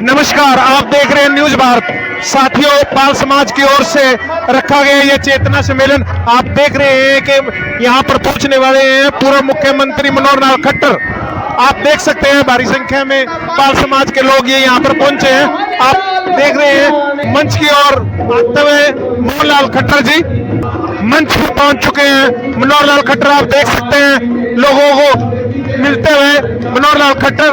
नमस्कार, आप देख रहे हैं न्यूज भारत। साथियों, पाल समाज की ओर से रखा गया ये चेतना सम्मेलन आप देख रहे हैं कि यहाँ पर पहुंचने वाले हैं पूर्व मुख्यमंत्री मनोहर लाल खट्टर। आप देख सकते हैं भारी संख्या में पाल समाज के लोग ये यहाँ पर पहुंचे हैं। आप देख रहे हैं मंच की ओर आते हुए मनोहर लाल खट्टर जी मंच पर पहुंच चुके हैं। मनोहर लाल खट्टर आप देख सकते हैं लोगों को मिलते हुए। मनोहर लाल खट्टर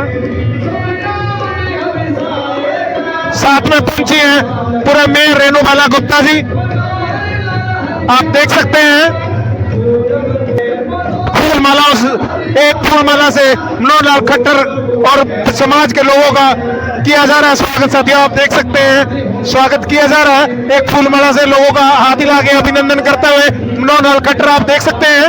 साथ में पहुंची हैं पूरे मेयर रेणुबाला गुप्ता जी। आप देख सकते हैं फूलमाला से मनोहर लाल खट्टर और समाज के लोगों का किया जा रहा है स्वागत। साथियों, आप देख सकते हैं स्वागत किया जा रहा है एक फूलमाला से लोगों का हाथ हिला के अभिनंदन करते हुए मनोहर लाल खट्टर आप देख सकते हैं।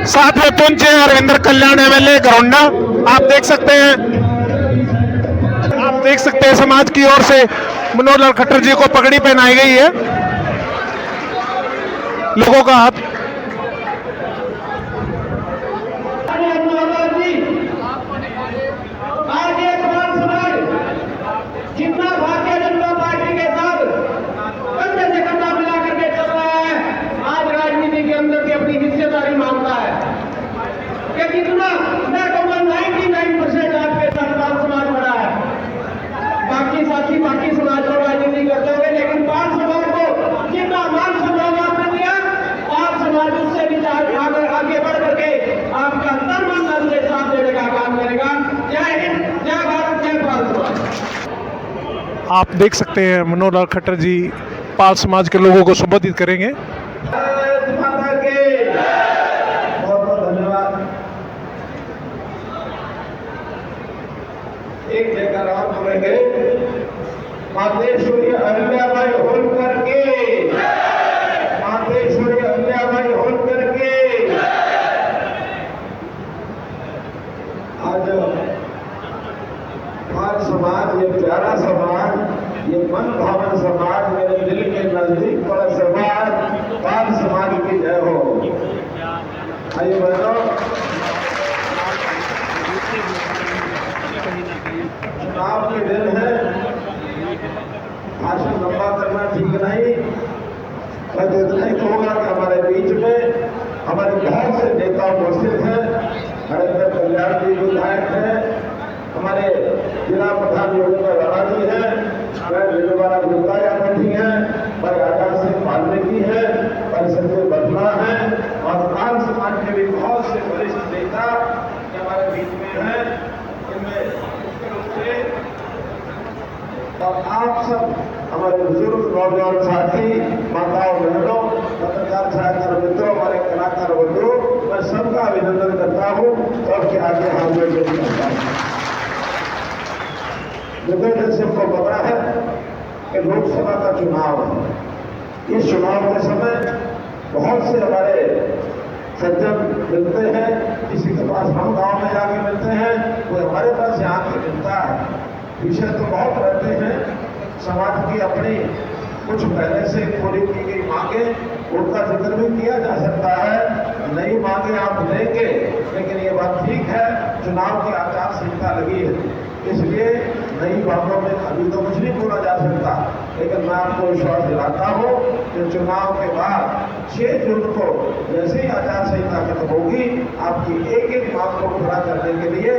साथ में पहुंचे रविंद्र कल्याण एमएलए घरौंडा। आप देख सकते हैं समाज की ओर से मनोहर लाल खट्टर जी को पगड़ी पहनाई गई है। लोगों का हाथ जितना भारतीय जनता पार्टी के साथ कंधे से कंधा मिला करके चल रहा है, आज राजनीति के अंदर भी अपनी हिस्सेदारी मांगता है कि कितना मैं कहूँगा 99% आपके साथ पाल समाज बड़ा है। बाकी साथी बाकी समाज को राजनीति करते हुए, लेकिन पाल समाज को जितना मान सम्मान आपने दिया, पाल समाज उससे भी आगे बढ़ करके आपका तन मन धन से साथ देने का काम करेगा। जय हिंद, जय भारत, जय पाल समाज। आप देख सकते हैं मनोहर लाल खट्टर जी पाल समाज के लोगों को संबोधित करेंगे। एक जगह और बोलेंगे, मातेश्वरी अहिल्याबाई होलकर के, मातेश्वरी अहिल्याबाई होलकर के। आज पाल समाज, ये प्यारा समाज, ये मन भावन समाज, मेरे दिल के नजदीक बड़ा समाज, पाल समाज की जय हो। आइए बहनों, चुनाव के दिन है, भाषण लंबा करना ठीक नहीं। बस इतना ही कहूंगा कि हमारे बीच में हमारे बहुत से नेता उपस्थित हैं। नरेंद्र कल्याण जी विधायक हैं, हमारे जिला प्रधान योजना राणा जी हैं, रेणुबाला गुप्ता यादव जी हैं, आकाश सिंह वाल्मीकि है, संजय बदला है और पाल समाज के भी बहुत से वरिष्ठ नेता हमारे बीच में हैं। इनमें और आप सब हमारे बुजुर्ग नौजवान साथी, माताओं बहनों, पत्रकार सहायता मित्रों, हमारे कलाकार बंधुओं, मैं सबका अभिनंदन करता हूँ और के आगे हाथ में करता हूँ। मुझे जैसे को पता है कि लोकसभा का चुनाव है। इस चुनाव के समय बहुत से हमारे सज्जन मिलते हैं, किसी के पास हम गांव में जाके मिलते हैं, कोई हमारे पास यहाँ पे मिलता है। विषय तो बहुत रहते हैं, समाज की अपनी कुछ पहले से पूरी की गई मांगे, उनका जिक्र भी किया जा सकता है। नई मांगे आप लेंगे, लेकिन ये बात ठीक है, चुनाव की आचार संहिता लगी है, इसलिए नई बातों में अभी तो कुछ नहीं बोला जा सकता। लेकिन मैं आपको विश्वास दिलाता हूँ कि चुनाव के बाद 6 जून को जैसे ही आचार संहिता खत्म होगी, आपकी एक एक मांग को पूरा करने के लिए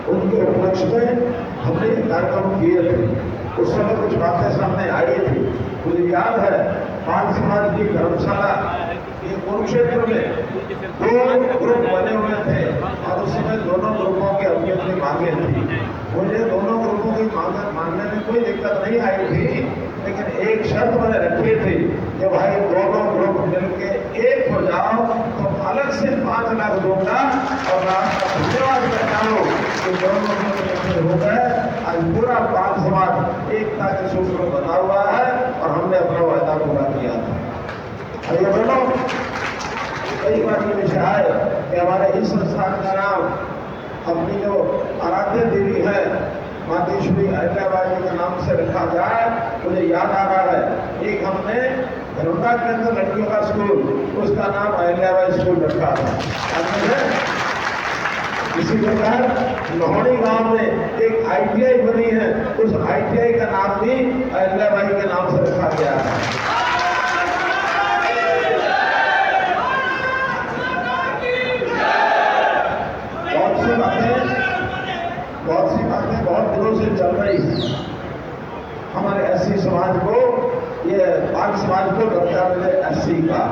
उनके उपलक्ष्य में हमने कार्यक्रम किए थे। उस समय कुछ बातें सामने आई थी। मुझे याद है पाल समाज की धर्मशाला ये कुरुक्षेत्र में 2 ग्रुप बने हुए थे और उस समय दोनों ग्रुपों की अपनी अपनी मांगे थी। मुझे दोनों ग्रुपों की मांगने में कोई दिक्कत नहीं आई थी, लेकिन एक शर्त मैंने रखी थी कि भाई दोनों ग्रुप मिलके एक हो जाओ तो अलग से 5 लाख दूंगा और आपका धन्यवाद करता हूँ कि दोनों ग्रुप हो गए। आज पूरा बाल समाज एकता के सूत्र में बना हुआ है और हमने अपना वायदा पूरा किया था। और ये बोलो कई बार ये विषय आए कि हमारे इस संस्थान का नाम अपनी जो आराध्य देवी है मातेश्वरी अहिल्याबाई के नाम से रखा जाए। मुझे याद आ रहा है एक हमने धनुका के अंदर लड़कियों का स्कूल, उसका नाम अहिल्याबाई स्कूल रखा था। इसी प्रकार लोहड़ी गांव में एक ITI बनी है, उस ITI का नाम भी अहिल्याबाई के नाम से रखा गया है। बहुत सी बातें बहुत दिनों से चल रही है। हमारे SC समाज को, ये बाल समाज को दर्जा मिले SC का,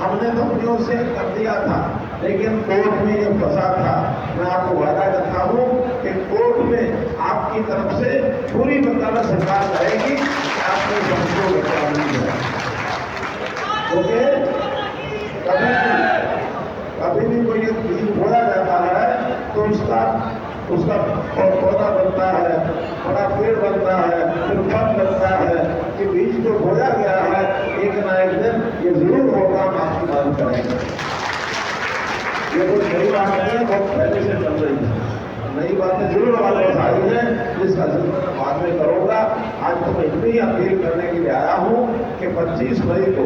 हमने कंपनियों से कर दिया था, लेकिन कोर्ट में ये फंसा था। मैं आपको वादा करता हूँ कि कोर्ट में आपकी तरफ से पूरी वकालत सरकार करेगी, आपको सबको बचा नहीं है। क्योंकि कभी भी कोई बीज बोया जाता है तो उसका पौधा बनता है, बड़ा पेड़ बनता है, फिर फल लगता है कि बीज जो बोया गया है एक ना एक दिन ये जरूर होगा, हम आपकी बात करेंगे। ये कोई नई बात नहीं है, बहुत पहले से चल रही है। नई बातें जरूर हमारे पास आई है, जिसका जिक्र बाद में करूंगा। आज तो मैं इतनी अपील करने के लिए आया हूँ कि 25 मई को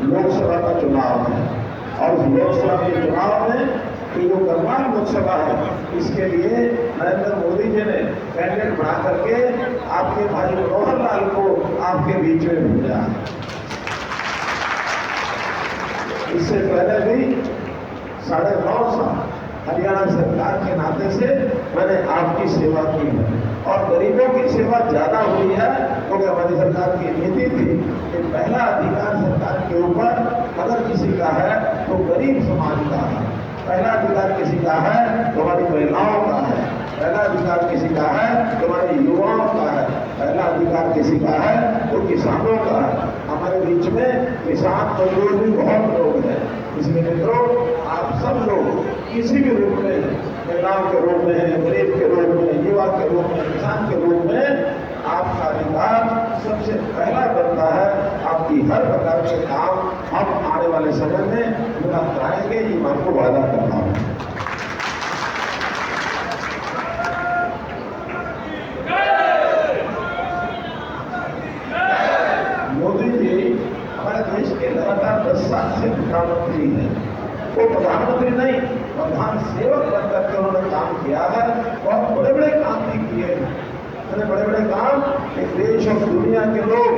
लोकसभा का चुनाव है और उस लोकसभा के चुनाव में कि जो गढ़वाल लोकसभा है, इसके लिए नरेंद्र मोदी जी ने कैंडिडेट बना करके आपके भाई मनोहर लाल को आपके बीच में भेजा। इससे पहले भी 9.5 साल हरियाणा सरकार के नाते से मैंने आपकी सेवा की है और गरीबों की सेवा ज्यादा हुई है, क्योंकि हमारी सरकार की नीति थी कि पहला अधिकार सरकार के ऊपर अगर किसी का है तो गरीब समाज का है, पहला अधिकार किसी का है तो हमारी महिलाओं का है, पहला अधिकार किसी का है तो हमारे युवाओं का है, पहला अधिकार किसी का है तो किसानों का है। हमारे बीच में किसान मजदूर भी बहुत लोग हैं। इसलिए मित्रों, आप सब लोग किसी भी रूप में, महिलाओं के रूप में, गरीब के रूप में, युवा के रूप में, किसान के रूप में, आपका अधिकार सबसे पहला बनता है। आपकी हर प्रकार के काम हम आने वाले समय में पूरा कराएंगे, ये मैं आपको वादा करता हूँ। मोदी जी हमारे देश के लगातार 10 साल से प्रधानमंत्री हैं। वो प्रधानमंत्री नहीं, प्रधान सेवक बनकर के उन्होंने काम किया है, बहुत बड़े बड़े काम भी किए हैं। इतने बड़े बड़े काम कि देश और दुनिया के लोग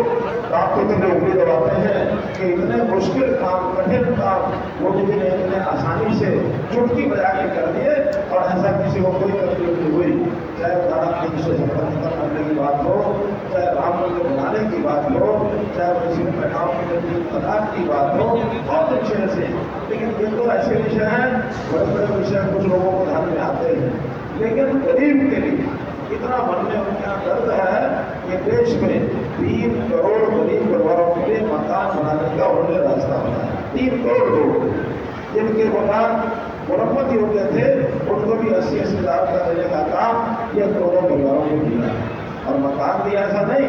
आपको तो उंगली दबाते हैं कि इतने मुश्किल काम, कठिन काम मोदी जी ने इतने आसानी से चुटकी बजा के कर दिए और ऐसा किसी को कोई तकलीफ नहीं हुई। चाहे धारा 370 खत्म करने की बात हो, चाहे राम मंदिर बनाने की बात हो, चाहे मुस्लिम महिलाओं के तलाक की बात हो, बहुत अच्छे से। लेकिन ये तो ऐसे विषय हैं, बड़े बड़े विषय कुछ लोगों को ध्यान में आते हैं, लेकिन गरीब के लिए इतना मन में उनका दर्द है कि देश में 3 करोड़ गरीब परिवारों के लिए मकान बनाने का उन्होंने रास्ता बनाया। 3 करोड़ लोग जिनके मकान मुरम्मत योग्य थे, उनको भी 80-80 लाख का देने का काम यह करोड़ों परिवारों को दिया। और मकान भी ऐसा नहीं,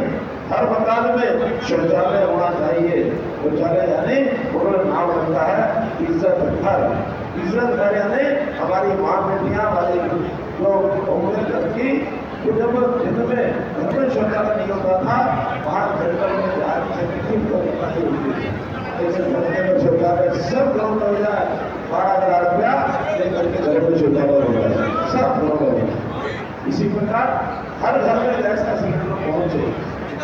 हर मकान में शौचालय होना चाहिए। शौचालय यानी उन्होंने नाम रखा है इज्जत घर। इज्जत घर यानी हमारी माँ बेटियां वाली जो उम्र लड़की जब दिन में घर में शौचालय नहीं होता था, बाहर जंगल में जाकर शौचालय सब गाँव में हो जाए, 12,000 रुपया लेकर के घर में शौचालय हो जाए, सब गाँव में। इसी प्रकार हर घर में गैस का सिलेंडर पहुंचे,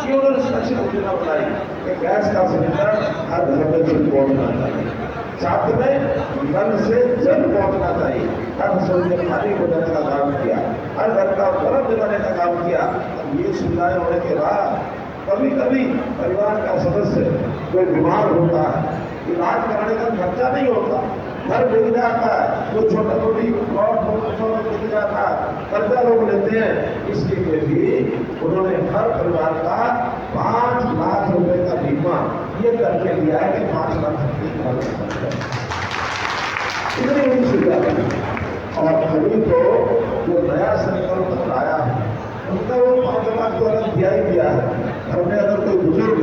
ये उन्होंने सुरक्षित योजना बनाई कि गैस का सिलेंडर हर घर में पहुंचना चाहिए। साथ में नल से जल पहुंचना चाहिए। हर रसोई में पानी पहुंचाने का काम किया, हर घर का बर्फ दिलाने का काम किया। ये सुविधाएं होने के बाद कभी कभी परिवार का सदस्य कोई बीमार होता है, इलाज कराने का खर्चा नहीं होता, घर बिक जाता है, वो छोटा छोटी प्लॉट बिक जाता है, कर्जा लोग लेते हैं। इसके लिए भी उन्होंने हर परिवार का 5 लाख रुपए का बीमा ये करके दिया है कि 5 लाख इतनी बड़ी सुविधा है। और अभी तो जो नया संकल्प लाया है उनका वो तो अलग दिया ही दिया है। हमने अगर कोई बुजुर्ग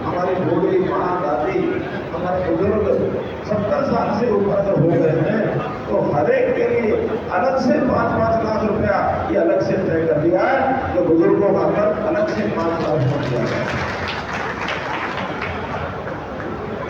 हमारी बूढ़ी माँ दादी हमारे बुजुर्ग 70 साल से ऊपर अगर हो गए हैं तो हर एक के लिए अलग से 5-5 लाख रुपया ये अलग से तय कर दिया है कि बुजुर्गों का कर अलग से 5 लाख हो दिया है।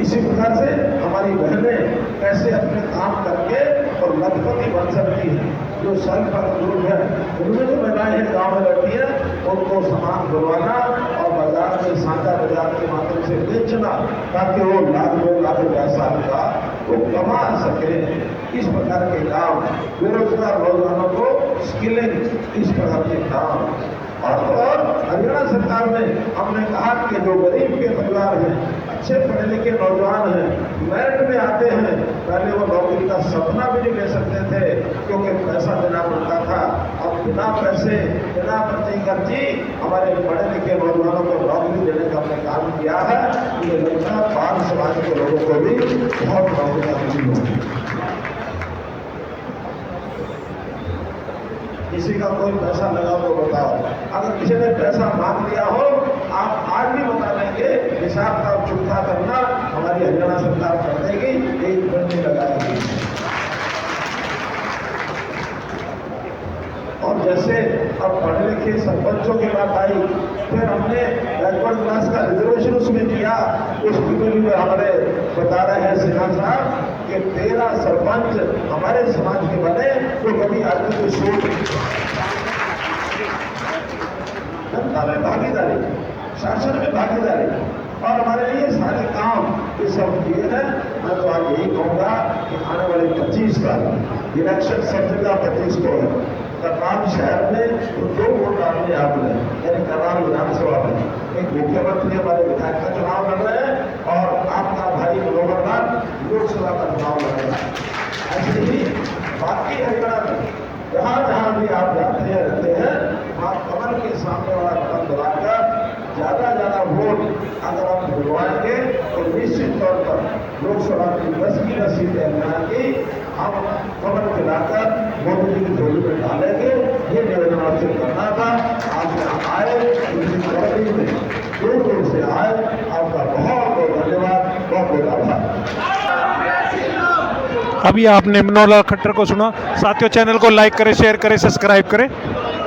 इसी प्रकार से हमारी बहनें कैसे अपने काम करके और लखपति बन सकती हैं। जो सेल्फ हेल्प ग्रुप है उनमें जो महिलाएं गांव में रहती हैं उनको सामान बुलवाना और बाजार में साझा बाजार के माध्यम से बेचना ताकि वो लाख 2 लाख पैसा का वो कमा सके। इस प्रकार के काम बेरोजगार नौजवानों को स्किलिंग इस प्रकार के काम और हरियाणा सरकार में हमने कहा कि जो गरीब के परिवार हैं अच्छे पढ़े लिखे नौजवान हैं मेरिट में आते हैं पहले वो नौकरी का सपना भी नहीं ले सकते थे क्योंकि पैसा देना पड़ता था। अब बिना पैसे बिना प्रति खर्ची हमारे पढ़े लिखे नौजवानों को नौकरी देने का हमने काम किया है। ये लगता है बाल समाज के लोगों को भी बहुत नौकरियां मिली होंगी। किसी का कोई पैसा लगा तो बताओ। अगर किसी ने पैसा मांग लिया हो आप आज भी बता देंगे हिसाब का चुकता करना हमारी हरियाणा सरकार कर देगी, 1 मिनट में लगाएगी। और जैसे अब पढ़े लिखे सरपंचों की बात आई फिर हमने बैकवर्ड क्लास का रिजर्वेशन उसमें किया। उसमें भी हमारे बता रहे हैं सिन्हा साहब कि 13 सरपंच हमारे समाज के बने तो कभी आदमी को सोच जनता में भागीदारी शासन में भागीदारी और हमारे लिए सारे काम ये सब किए हैं। मैं तो आज यही कहूँगा कि आने वाले 25 साल इलेक्शन सब जगह 25 को है। करनाल शहर में तो 2 वोट डालने आपने यानी करनाल विधानसभा में एक मुख्यमंत्री हमारे विधायक का चुनाव लड़ रहे हैं और आपका भाई मनोहर लाल लोकसभा का चुनाव लड़ रहा है। ऐसे ही बाकी हरियाणा में जहाँ जहाँ भी आप जाते हैं रहते हैं आप कमल के सामने वाला बटन दबाकर ज्यादा वोट अगर आप दिलवाएंगे तो निश्चित तौर पर लोकसभा की 10 की 10 सीटें हरियाणा की हम कमल खिलाकर मोदी जी की झोली में डालेंगे। ये निवेदन आपसे करना था। आप यहाँ आए इतनी में दूर से आए आपका बहुत बहुत धन्यवाद, बहुत बहुत आभार। अभी आपने मनोहर लाल खट्टर को सुना। साथियों चैनल को लाइक करें, शेयर करें, सब्सक्राइब करें।